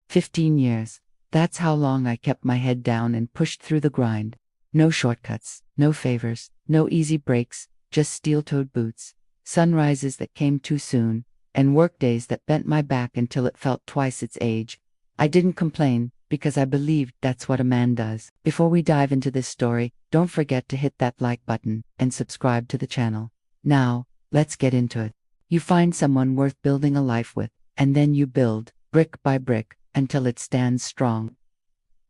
15 years. That's how long I kept my head down and pushed through the grind. No shortcuts, no favors, no easy breaks, just steel-toed boots, sunrises that came too soon, and workdays that bent my back until it felt twice its age. I didn't complain, because I believed that's what a man does. Before we dive into this story, don't forget to hit that like button and subscribe to the channel. Now, let's get into it. You find someone worth building a life with, and then you build, brick by brick, until it stands strong.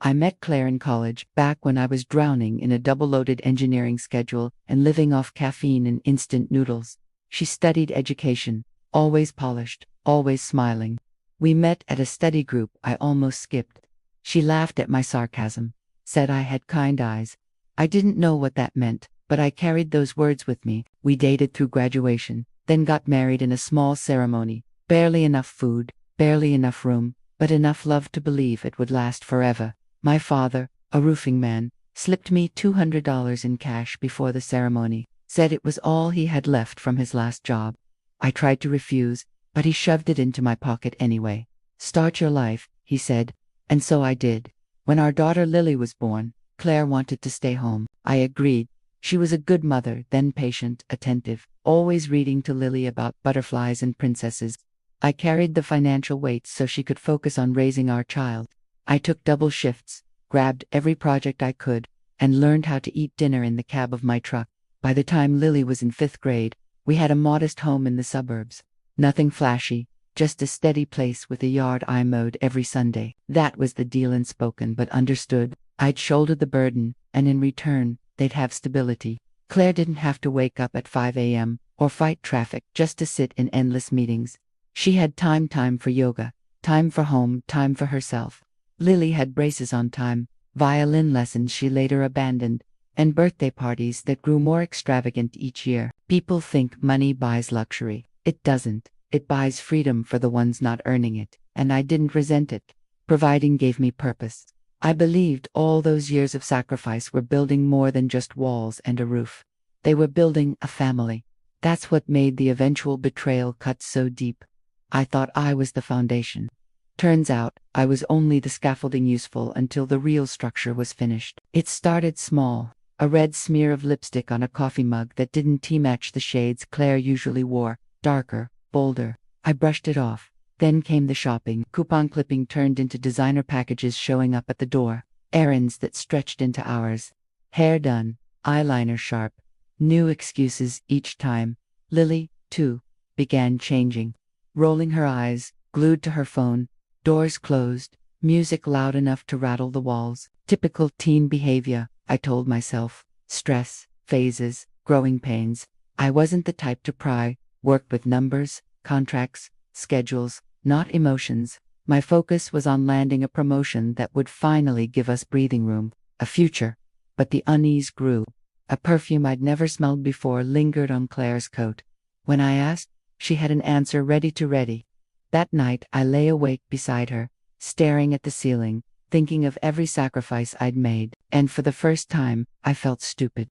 I met Claire in college, back when I was drowning in a double-loaded engineering schedule and living off caffeine and instant noodles. She studied education, always polished, always smiling. We met at a study group I almost skipped. She laughed at my sarcasm, said I had kind eyes. I didn't know what that meant, but I carried those words with me. We dated through graduation, then got married in a small ceremony. Barely enough food, barely enough room, but enough love to believe it would last forever. My father, a roofing man, slipped me $200 in cash before the ceremony, said it was all he had left from his last job. I tried to refuse, but he shoved it into my pocket anyway. "Start your life," he said, and so I did. When our daughter Lily was born, Claire wanted to stay home. I agreed. She was a good mother, then patient, attentive, always reading to Lily about butterflies and princesses. I carried the financial weight so she could focus on raising our child. I took double shifts, grabbed every project I could, and learned how to eat dinner in the cab of my truck. By the time Lily was in 5th grade, we had a modest home in the suburbs. Nothing flashy, just a steady place with a yard I mowed every Sunday. That was the deal, unspoken but understood. I'd shoulder the burden, and in return, they'd have stability. Claire didn't have to wake up at 5 a.m. or fight traffic just to sit in endless meetings. She had time for yoga, time for home, time for herself. Lily had braces on time, violin lessons she later abandoned, and birthday parties that grew more extravagant each year. People think money buys luxury. It doesn't. It buys freedom for the ones not earning it, and I didn't resent it. Providing gave me purpose. I believed all those years of sacrifice were building more than just walls and a roof. They were building a family. That's what made the eventual betrayal cut so deep. I thought I was the foundation. Turns out, I was only the scaffolding, useful until the real structure was finished. It started small. A red smear of lipstick on a coffee mug that didn't match the shades Claire usually wore, darker, bolder. I brushed it off. Then came the shopping. Coupon clipping turned into designer packages showing up at the door. Errands that stretched into hours. Hair done, eyeliner sharp. New excuses each time. Lily, too, began changing. Rolling her eyes, glued to her phone, doors closed, music loud enough to rattle the walls. Typical teen behavior, I told myself. Stress, phases, growing pains. I wasn't the type to pry, worked with numbers, contracts, schedules, not emotions. My focus was on landing a promotion that would finally give us breathing room, a future. But the unease grew. A perfume I'd never smelled before lingered on Claire's coat. When I asked, she had an answer ready. That night I lay awake beside her, staring at the ceiling, thinking of every sacrifice I'd made, and for the first time, I felt stupid.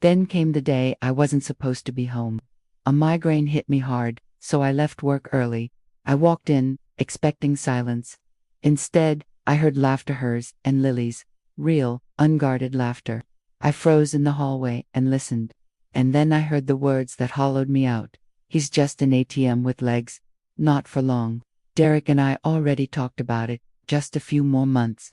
Then came the day I wasn't supposed to be home. A migraine hit me hard, so I left work early. I walked in, expecting silence. Instead, I heard laughter, hers and Lily's, real, unguarded laughter. I froze in the hallway and listened. And then I heard the words that hollowed me out. "He's just an ATM with legs." Not for long. Derek and I already talked about it, just a few more months.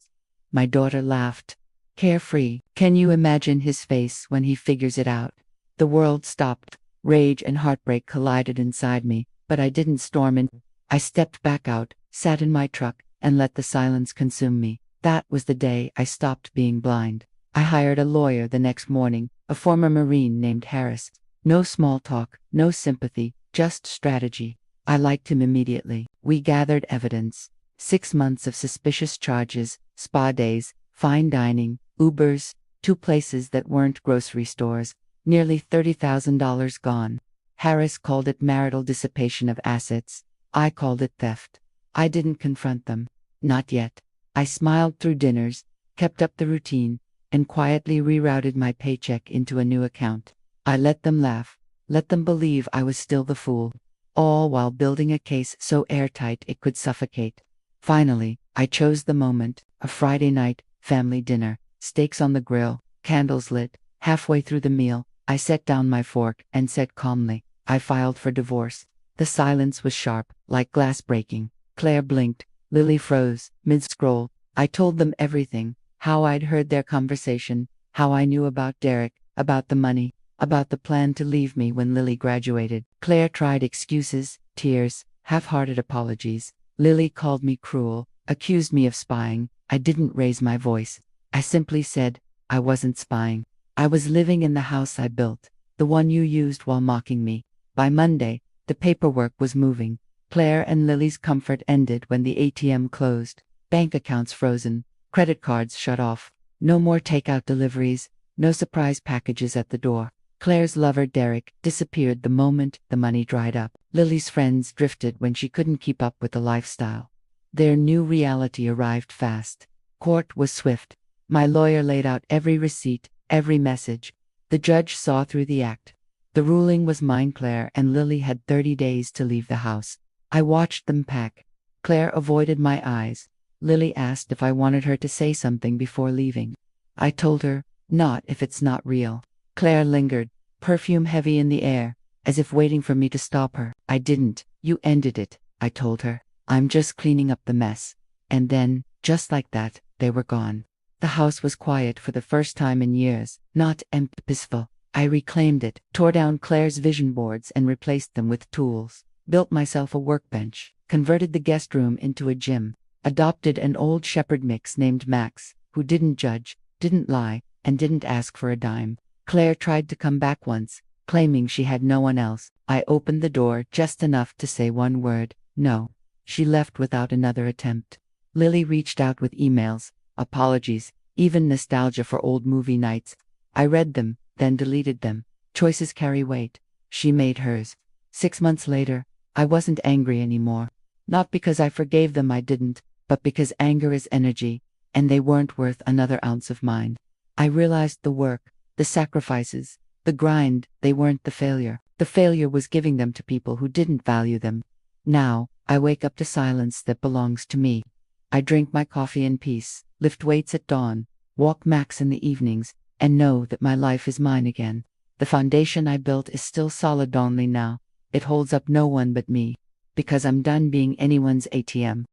My daughter laughed. Carefree. Can you imagine his face when he figures it out? The world stopped. Rage and heartbreak collided inside me, but I didn't storm in. I stepped back out, sat in my truck, and let the silence consume me. That was the day I stopped being blind. I hired a lawyer the next morning, a former Marine named Harris. No small talk, no sympathy, just strategy. I liked him immediately. We gathered evidence. 6 months of suspicious charges, spa days, fine dining, Ubers, 2 places that weren't grocery stores, nearly $30,000 gone. Harris called it marital dissipation of assets. I called it theft. I didn't confront them. Not yet. I smiled through dinners, kept up the routine, and quietly rerouted my paycheck into a new account. I let them laugh, let them believe I was still the fool, all while building a case so airtight it could suffocate. Finally, I chose the moment, a Friday night, family dinner, steaks on the grill, candles lit. Halfway through the meal, I set down my fork and said calmly, I filed for divorce. The silence was sharp, like glass breaking. Claire blinked. Lily froze, mid-scroll. I told them everything, how I'd heard their conversation, how I knew about Derek, about the money, about the plan to leave me when Lily graduated. Claire tried excuses, tears, half-hearted apologies. Lily called me cruel, accused me of spying. I didn't raise my voice. I simply said, I wasn't spying. I was living in the house I built, the one you used while mocking me. By Monday, the paperwork was moving. Claire and Lily's comfort ended when the ATM closed, bank accounts frozen, credit cards shut off. No more takeout deliveries, no surprise packages at the door. Claire's lover Derek disappeared the moment the money dried up. Lily's friends drifted when she couldn't keep up with the lifestyle. Their new reality arrived fast. Court was swift. My lawyer laid out every receipt, every message. The judge saw through the act. The ruling was mine. Claire and Lily had 30 days to leave the house. I watched them pack. Claire avoided my eyes. Lily asked if I wanted her to say something before leaving. I told her, not if it's not real. Claire lingered, perfume heavy in the air, as if waiting for me to stop her. I didn't. You ended it, I told her. I'm just cleaning up the mess. And then, just like that, they were gone. The house was quiet for the first time in years, not empty, peaceful. I reclaimed it, tore down Claire's vision boards and replaced them with tools, built myself a workbench, converted the guest room into a gym, adopted an old shepherd mix named Max, who didn't judge, didn't lie, and didn't ask for a dime. Claire tried to come back once, claiming she had no one else. I opened the door just enough to say one word, no. She left without another attempt. Lily reached out with emails, apologies, even nostalgia for old movie nights. I read them, then deleted them. Choices carry weight. She made hers. 6 months later, I wasn't angry anymore. Not because I forgave them, I didn't, but because anger is energy, and they weren't worth another ounce of mine. I realized the work, the sacrifices, the grind, they weren't the failure. The failure was giving them to people who didn't value them. Now, I wake up to silence that belongs to me. I drink my coffee in peace, lift weights at dawn, walk Max in the evenings, and know that my life is mine again. The foundation I built is still solid only now. It holds up no one but me. Because I'm done being anyone's ATM.